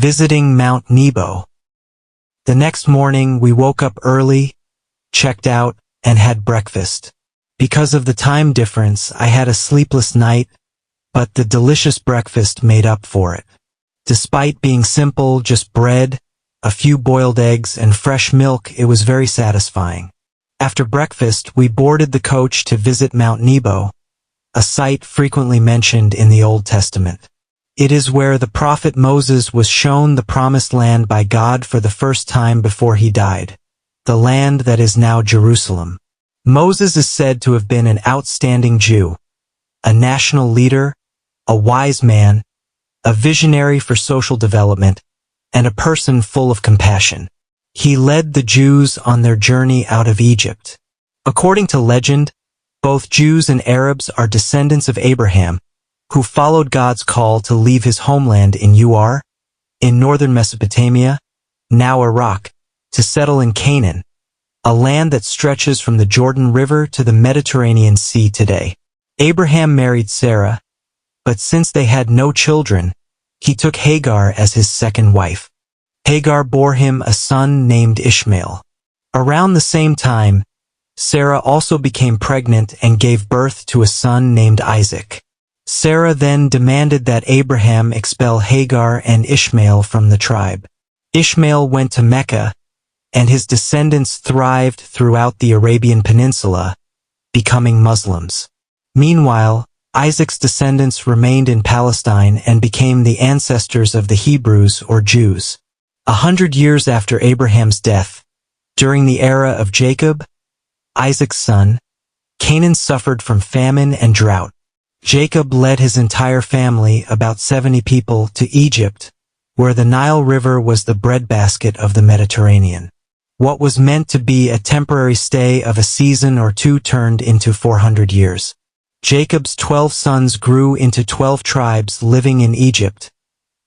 Visiting Mount Nebo. The next morning we woke up early, checked out, and had breakfast. Because of the time difference, I had a sleepless night, but the delicious breakfast made up for it. Despite being simple, just bread, a few boiled eggs, and fresh milk, it was very satisfying. After breakfast, we boarded the coach to visit Mount Nebo, a site frequently mentioned in the Old Testament. It is where the prophet Moses was shown the promised land by God for the first time before he died, the land that is now Jerusalem. Moses is said to have been an outstanding Jew, a national leader, a wise man, a visionary for social development, and a person full of compassion. He led the Jews on their journey out of Egypt. According to legend, both Jews and Arabs are descendants of Abraham, who followed God's call to leave his homeland in Ur, in northern Mesopotamia, now Iraq, to settle in Canaan, a land that stretches from the Jordan River to the Mediterranean Sea today. Abraham married Sarah, but since they had no children, he took Hagar as his second wife. Hagar bore him a son named Ishmael. Around the same time, Sarah also became pregnant and gave birth to a son named Isaac. Sarah then demanded that Abraham expel Hagar and Ishmael from the tribe. Ishmael went to Mecca, and his descendants thrived throughout the Arabian Peninsula, becoming Muslims. Meanwhile, Isaac's descendants remained in Palestine and became the ancestors of the Hebrews or Jews. 100 years after Abraham's death, during the era of Jacob, Isaac's son, Canaan suffered from famine and drought. Jacob led his entire family, about 70 people, to Egypt, where the Nile River was the breadbasket of the Mediterranean. What was meant to be a temporary stay of a season or two turned into 400 years. Jacob's 12 sons grew into 12 tribes living in Egypt,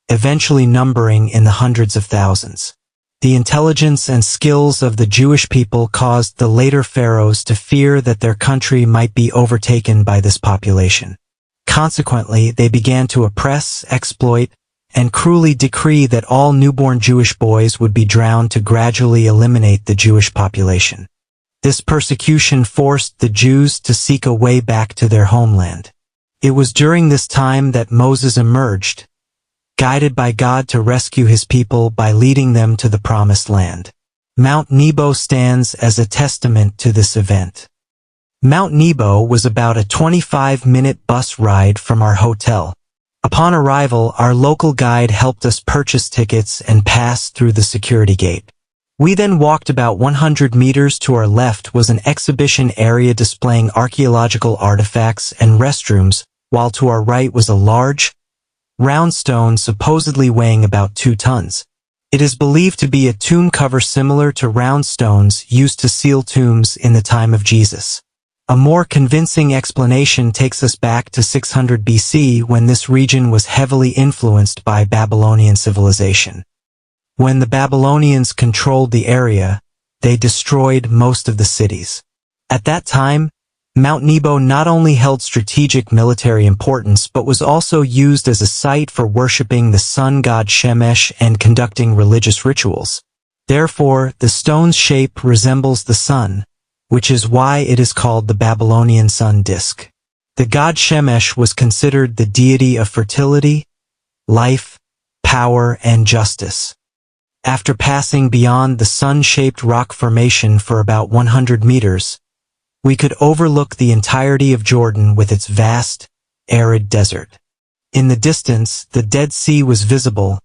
eventually numbering in the hundreds of thousands. The intelligence and skills of the Jewish people caused the later pharaohs to fear that their country might be overtaken by this population. Consequently, they began to oppress, exploit, and cruelly decree that all newborn Jewish boys would be drowned to gradually eliminate the Jewish population. This persecution forced the Jews to seek a way back to their homeland. It was during this time that Moses emerged, guided by God to rescue his people by leading them to the promised land. Mount Nebo stands as a testament to this event. Mount Nebo was about a 25-minute bus ride from our hotel. Upon arrival, our local guide helped us purchase tickets and pass through the security gate. We then walked about 100 meters. To our left was an exhibition area displaying archaeological artifacts and restrooms, while to our right was a large, round stone supposedly weighing about 2 tons. It is believed to be a tomb cover similar to round stones used to seal tombs in the time of Jesus. A more convincing explanation takes us back to 600 BC when this region was heavily influenced by Babylonian civilization. When the Babylonians controlled the area, they destroyed most of the cities. At that time, Mount Nebo not only held strategic military importance but was also used as a site for worshipping the sun god Shemesh and conducting religious rituals. Therefore, the stone's shape resembles the sun, which is why it is called the Babylonian sun disk. The god Shemesh was considered the deity of fertility, life, power, and justice. After passing beyond the sun-shaped rock formation for about 100 meters, we could overlook the entirety of Jordan with its vast, arid desert. In the distance, the Dead Sea was visible,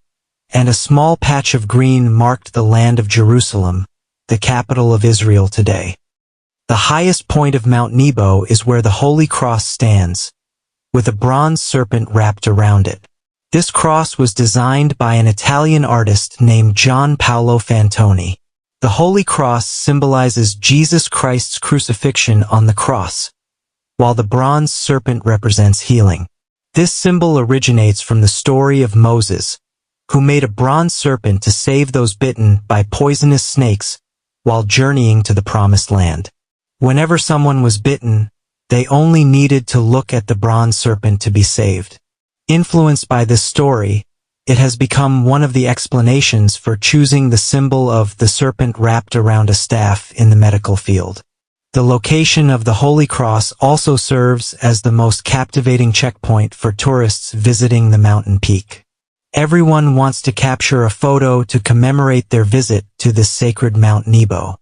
and a small patch of green marked the land of Jerusalem, the capital of Israel today. The highest point of Mount Nebo is where the Holy Cross stands, with a bronze serpent wrapped around it. This cross was designed by an Italian artist named Gian Paolo Fantoni. The Holy Cross symbolizes Jesus Christ's crucifixion on the cross, while the bronze serpent represents healing. This symbol originates from the story of Moses, who made a bronze serpent to save those bitten by poisonous snakes while journeying to the Promised Land. Whenever someone was bitten, they only needed to look at the bronze serpent to be saved. Influenced by this story, it has become one of the explanations for choosing the symbol of the serpent wrapped around a staff in the medical field. The location of the Holy Cross also serves as the most captivating checkpoint for tourists visiting the mountain peak. Everyone wants to capture a photo to commemorate their visit to this sacred Mount Nebo.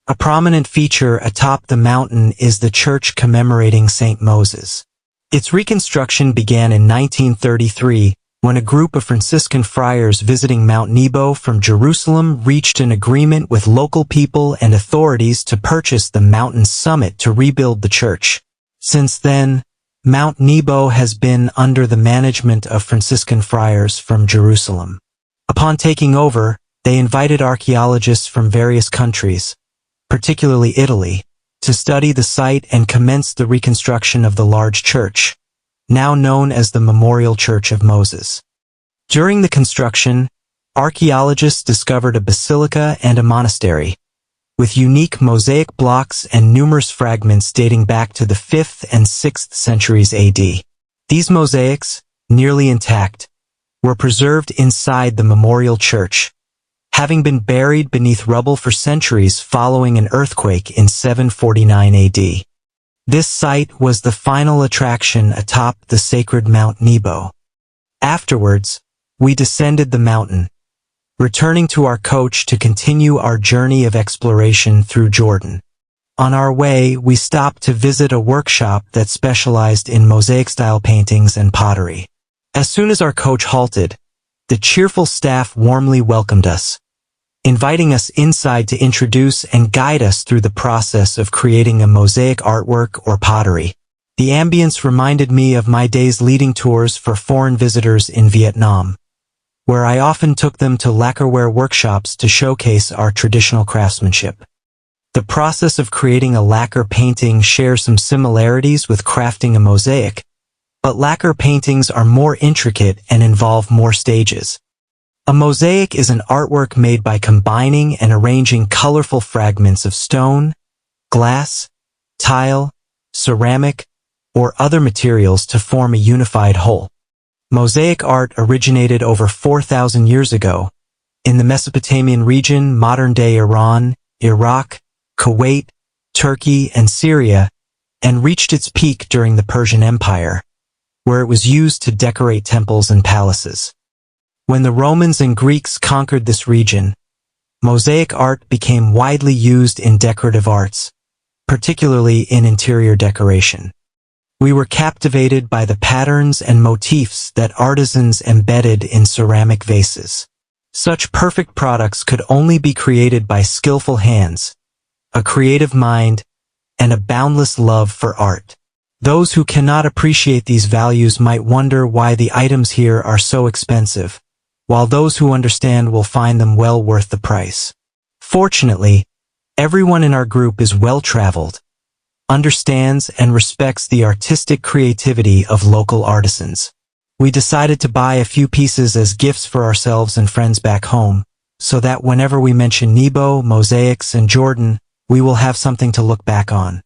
A prominent feature atop the mountain is the church commemorating Saint Moses. Its reconstruction began in 1933, when a group of Franciscan friars visiting Mount Nebo from Jerusalem reached an agreement with local people and authorities to purchase the mountain's summit to rebuild the church. Since then, Mount Nebo has been under the management of Franciscan friars from Jerusalem. Upon taking over, they invited archaeologists from various countries, particularly Italy, to study the site and commence the reconstruction of the large church, now known as the Memorial Church of Moses. During the construction, archaeologists discovered a basilica and a monastery, with unique mosaic blocks and numerous fragments dating back to the 5th and 6th centuries AD. These mosaics, nearly intact, were preserved inside the Memorial Church, having been buried beneath rubble for centuries following an earthquake in 749 AD. This site was the final attraction atop the sacred Mount Nebo. Afterwards, we descended the mountain, returning to our coach to continue our journey of exploration through Jordan. On our way, we stopped to visit a workshop that specialized in mosaic-style paintings and pottery. As soon as our coach halted, the cheerful staff warmly welcomed us, inviting us inside to introduce and guide us through the process of creating a mosaic artwork or pottery. The ambience reminded me of my days leading tours for foreign visitors in Vietnam, where I often took them to lacquerware workshops to showcase our traditional craftsmanship. The process of creating a lacquer painting shares some similarities with crafting a mosaic, but lacquer paintings are more intricate and involve more stages. A mosaic is an artwork made by combining and arranging colorful fragments of stone, glass, tile, ceramic, or other materials to form a unified whole. Mosaic art originated over 4,000 years ago in the Mesopotamian region, modern-day Iran, Iraq, Kuwait, Turkey, and Syria, and reached its peak during the Persian Empire, where it was used to decorate temples and palaces. When the Romans and Greeks conquered this region, mosaic art became widely used in decorative arts, particularly in interior decoration. We were captivated by the patterns and motifs that artisans embedded in ceramic vases. Such perfect products could only be created by skillful hands, a creative mind, and a boundless love for art. Those who cannot appreciate these values might wonder why the items here are so expensive, while those who understand will find them well worth the price. Fortunately, everyone in our group is well-traveled, understands and respects the artistic creativity of local artisans. We decided to buy a few pieces as gifts for ourselves and friends back home, so that whenever we mention Nebo, mosaics, and Jordan, we will have something to look back on.